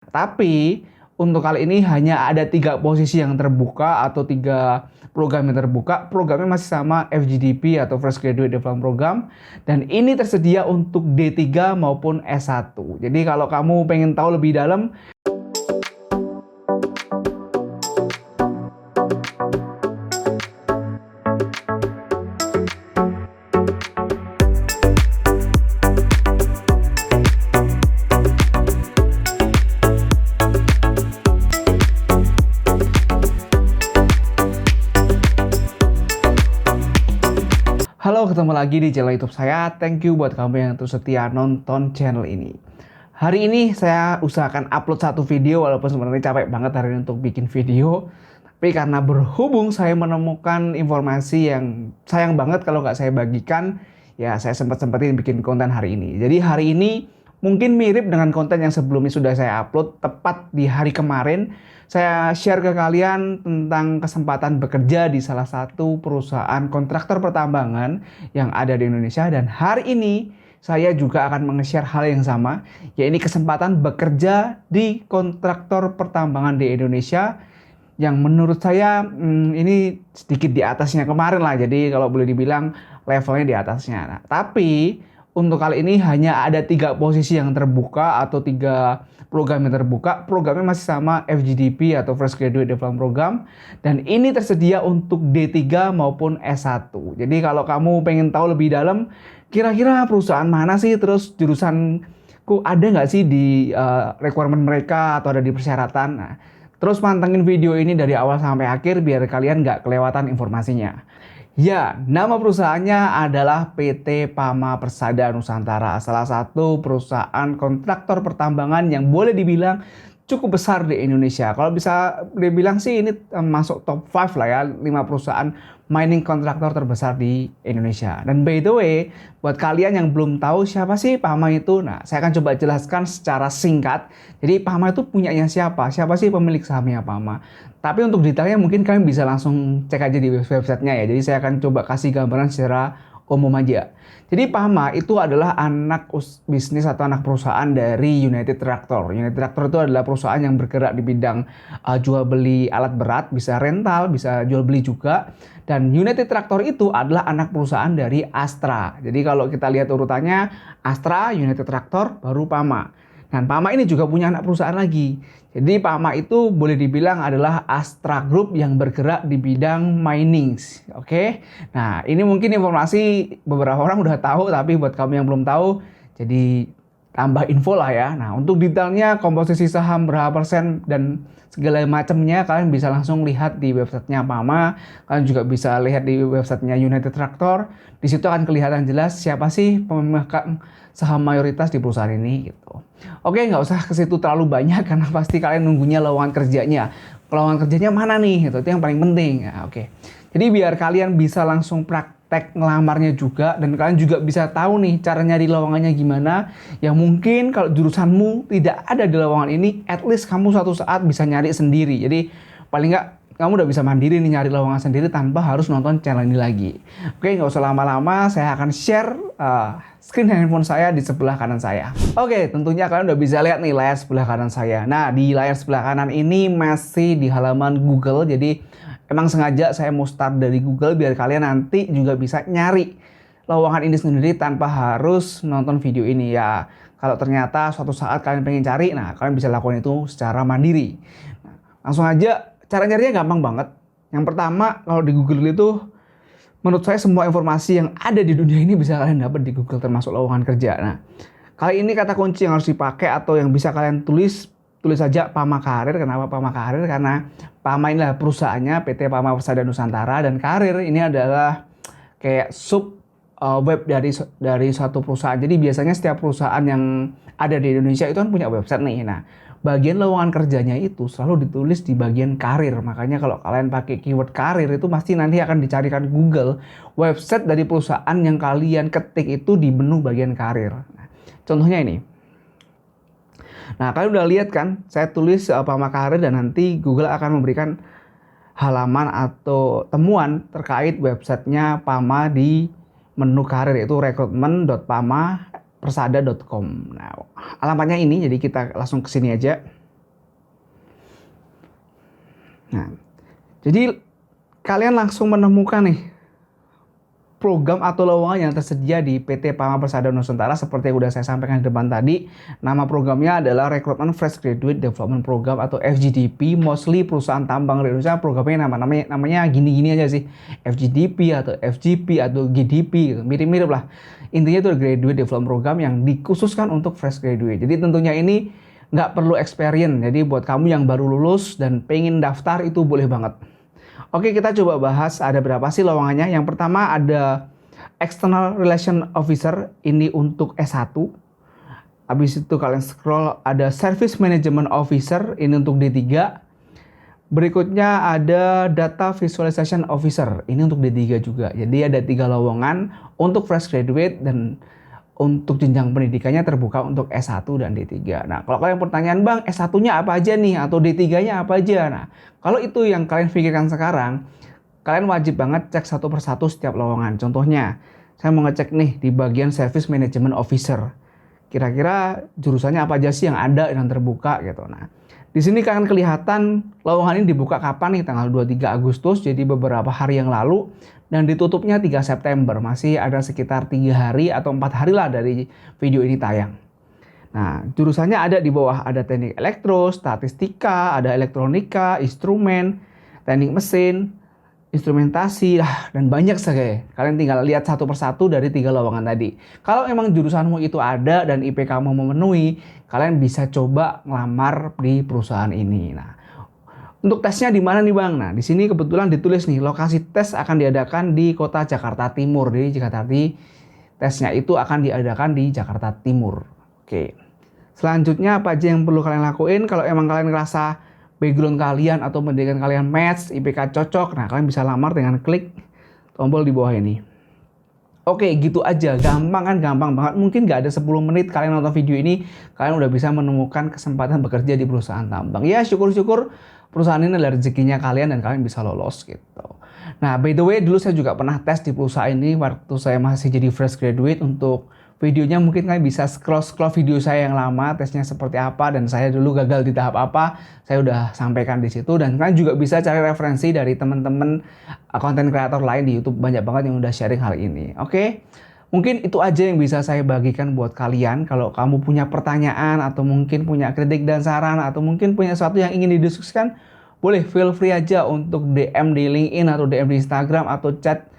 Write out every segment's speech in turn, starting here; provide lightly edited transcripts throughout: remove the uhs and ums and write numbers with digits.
Tapi untuk kali ini hanya ada 3 posisi yang terbuka atau 3 program yang terbuka. Programnya masih sama FGDP atau Fresh Graduate Development Program. Dan ini tersedia untuk D3 maupun S1. Jadi kalau kamu pengen tahu lebih dalam, halo, ketemu lagi di channel YouTube saya. Thank you buat kamu yang terus setia nonton channel ini. Hari ini saya usahakan upload 1 video, walaupun sebenarnya capek banget hari ini untuk bikin video. Tapi karena berhubung saya menemukan informasi yang sayang banget kalau nggak saya bagikan, ya saya sempat-sempetin bikin konten hari ini. Jadi hari ini mungkin mirip dengan konten yang sebelumnya sudah saya upload, tepat di hari kemarin. Saya share ke kalian tentang kesempatan bekerja di salah satu perusahaan kontraktor pertambangan yang ada di Indonesia. Dan hari ini saya juga akan nge-share hal yang sama, yaitu kesempatan bekerja di kontraktor pertambangan di Indonesia yang menurut saya ini sedikit di atasnya kemarin lah. Jadi kalau boleh dibilang levelnya di atasnya. Nah, tapi untuk kali ini hanya ada 3 posisi yang terbuka atau 3 program yang terbuka. Programnya masih sama FGDP atau Fresh Graduate Development Program. Dan ini tersedia untuk D3 maupun S1. Jadi kalau kamu pengen tahu lebih dalam, kira-kira perusahaan mana sih, terus jurusanku ada nggak sih di requirement mereka atau ada di persyaratan. Nah, terus pantengin video ini dari awal sampai akhir biar kalian nggak kelewatan informasinya. Ya, nama perusahaannya adalah PT Pama Persada Nusantara, salah satu perusahaan kontraktor pertambangan yang boleh dibilang cukup besar di Indonesia. Kalau bisa dibilang sih ini masuk top 5 lah ya, 5 perusahaan mining kontraktor terbesar di Indonesia. Dan by the way, buat kalian yang belum tahu siapa sih Pama itu, nah saya akan coba jelaskan secara singkat. Jadi Pama itu punyanya siapa? Siapa sih pemilik sahamnya Pama? Tapi untuk detailnya mungkin kalian bisa langsung cek aja di websitenya ya. Jadi saya akan coba kasih gambaran secara umum aja. Jadi Pama itu adalah anak bisnis atau anak perusahaan dari United Tractor. United Tractor itu adalah perusahaan yang bergerak di bidang jual beli alat berat, bisa rental, bisa jual beli juga. Dan United Tractor itu adalah anak perusahaan dari Astra. Jadi kalau kita lihat urutannya, Astra, United Tractor, baru Pama. Dan Pama ini juga punya anak perusahaan lagi. Jadi Pama itu boleh dibilang adalah Astra Group yang bergerak di bidang mining. Oke. Nah, ini mungkin informasi beberapa orang udah tahu, tapi buat kamu yang belum tahu, jadi tambah info lah ya. Nah, untuk detailnya komposisi saham berapa persen dan segala macamnya kalian bisa langsung lihat di websitenya Pama. Kalian juga bisa lihat di websitenya United Tractor. Di situ akan kelihatan jelas siapa sih pemegang saham mayoritas di perusahaan ini gitu. Oke, nggak usah ke situ terlalu banyak karena pasti kalian nunggunya lowongan kerjanya. Lowongan kerjanya mana nih? Itu yang paling penting. Ya, oke. Jadi biar kalian bisa langsung praktek ngelamarnya juga dan kalian juga bisa tahu nih cara nyari lowongannya gimana. Yang mungkin kalau jurusanmu tidak ada di lowongan ini, at least kamu suatu saat bisa nyari sendiri. Jadi paling nggak kamu udah bisa mandiri nih nyari lowongan sendiri tanpa harus nonton channel ini lagi. Oke, nggak usah lama-lama, saya akan share screen handphone saya di sebelah kanan saya. Oke, tentunya kalian udah bisa lihat nih layar sebelah kanan saya. Nah, di layar sebelah kanan ini masih di halaman Google, jadi emang sengaja saya mau start dari Google biar kalian nanti juga bisa nyari lowongan ini sendiri tanpa harus nonton video ini ya. Kalau ternyata suatu saat kalian pengen cari, nah kalian bisa lakukan itu secara mandiri. Nah, langsung aja, cara nyarinya gampang banget. Yang pertama, kalau di Google itu menurut saya semua informasi yang ada di dunia ini bisa kalian dapat di Google, termasuk lowongan kerja. Nah, kali ini kata kunci yang harus dipakai atau yang bisa kalian tulis saja Pama Karir. Kenapa Pama Karir? Karena Pama inilah perusahaannya, PT Pama Persada Nusantara, dan Karir ini adalah kayak sub web dari suatu perusahaan. Jadi biasanya setiap perusahaan yang ada di Indonesia itu kan punya website nih. Nah, bagian lowongan kerjanya itu selalu ditulis di bagian karir. Makanya kalau kalian pakai keyword karir itu pasti nanti akan dicarikan Google website dari perusahaan yang kalian ketik itu di menu bagian karir. Nah, contohnya ini. Nah, kalian udah lihat kan, saya tulis Pama Karir dan nanti Google akan memberikan halaman atau temuan terkait websitenya Pama di menu karir, yaitu recruitment.pamapersada.com. Nah, alamatnya ini, jadi kita langsung ke sini aja. Nah, jadi kalian langsung menemukan nih program atau lowongan yang tersedia di PT Pama Persada Nusantara seperti yang udah saya sampaikan di depan tadi. Nama programnya adalah Recruitment Fresh Graduate Development Program atau FGDP. Mostly perusahaan tambang di Indonesia programnya namanya gini-gini aja sih. FGDP atau FGP atau GDP gitu. Mirip-mirip lah. Intinya itu Graduate Development Program yang dikhususkan untuk fresh graduate. Jadi tentunya ini nggak perlu experience. Jadi buat kamu yang baru lulus dan pengen daftar itu boleh banget. Oke, kita coba bahas ada berapa sih lowongannya. Yang pertama ada External Relation Officer, ini untuk S1. Habis itu kalian scroll ada Service Management Officer, ini untuk D3. Berikutnya ada Data Visualization Officer, ini untuk D3 juga. Jadi ada 3 lowongan untuk fresh graduate dan untuk jenjang pendidikannya terbuka untuk S1 dan D3. Nah, kalau kalian pertanyaan, Bang, S1-nya apa aja nih? Atau D3-nya apa aja? Nah, kalau itu yang kalian pikirkan sekarang, kalian wajib banget cek satu persatu setiap lowongan. Contohnya, saya mau ngecek nih di bagian Service Management Officer. Kira-kira jurusannya apa aja sih yang ada dan terbuka gitu. Nah, di sini kalian kelihatan lowongan ini dibuka kapan nih? Tanggal 23 Agustus, jadi beberapa hari yang lalu. Dan ditutupnya 3 September, masih ada sekitar 3 hari atau 4 hari lah dari video ini tayang. Nah, jurusannya ada di bawah, ada teknik elektro, statistika, ada elektronika, instrumen, teknik mesin, instrumentasi, dan banyak sekali. Kalian tinggal lihat satu persatu dari 3 lowongan tadi. Kalau emang jurusanmu itu ada dan IP kamu memenuhi, kalian bisa coba ngelamar di perusahaan ini. Nah, untuk tesnya di mana nih Bang? Nah, di sini kebetulan ditulis nih, lokasi tes akan diadakan di kota Jakarta Timur. Jadi Jakarta tesnya itu akan diadakan di Jakarta Timur. Oke. Selanjutnya apa aja yang perlu kalian lakuin? Kalau emang kalian ngerasa background kalian atau pendidikan kalian match, IPK cocok, nah kalian bisa lamar dengan klik tombol di bawah ini. Oke, gitu aja. Gampang kan? Gampang banget. Mungkin nggak ada 10 menit kalian nonton video ini, kalian udah bisa menemukan kesempatan bekerja di perusahaan tambang. Ya, syukur-syukur perusahaan ini adalah rezekinya kalian dan kalian bisa lolos gitu. Nah, by the way, dulu saya juga pernah tes di perusahaan ini waktu saya masih jadi fresh graduate. Untuk videonya mungkin kalian bisa scroll video saya yang lama, tesnya seperti apa, dan saya dulu gagal di tahap apa, saya udah sampaikan di situ. Dan kalian juga bisa cari referensi dari teman-teman konten kreator lain di YouTube, banyak banget yang udah sharing hal ini. Oke? Mungkin itu aja yang bisa saya bagikan buat kalian. Kalau kamu punya pertanyaan atau mungkin punya kritik dan saran atau mungkin punya sesuatu yang ingin didiskusikan, boleh feel free aja untuk DM di LinkedIn atau DM di Instagram atau chat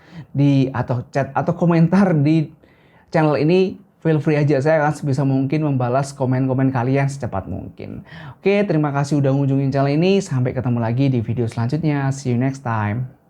atau komentar di channel ini. Feel free aja, saya akan sebisa mungkin membalas komen-komen kalian secepat mungkin. Oke, terima kasih udah ngunjungin channel ini. Sampai ketemu lagi di video selanjutnya. See you next time.